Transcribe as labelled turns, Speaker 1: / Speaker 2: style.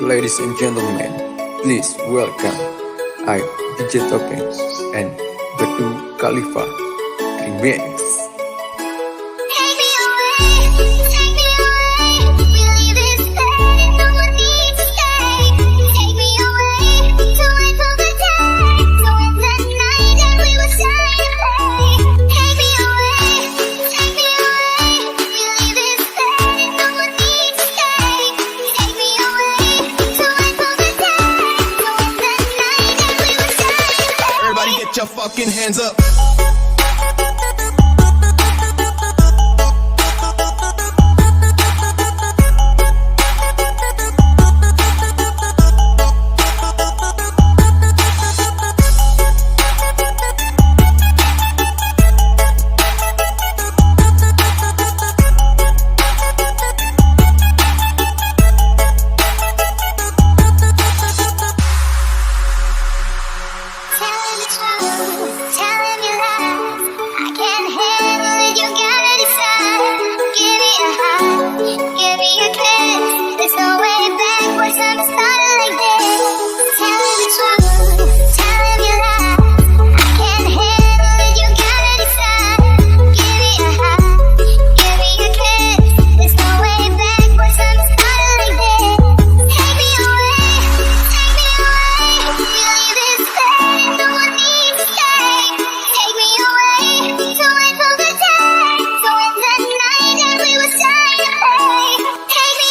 Speaker 1: Ladies and gentlemen, please welcome I DJ Topeng and Bedu Khalifa Remix.
Speaker 2: Take me away, we leave this bed and no one needs to stay. Take me away, to wait for the day, to end the night and we will shine and play. Take me away, we leave this bed and no one needs to stay. Take me away, to wait for the day, to end the night and we will shine and play.
Speaker 3: Everybody get your fucking hands up.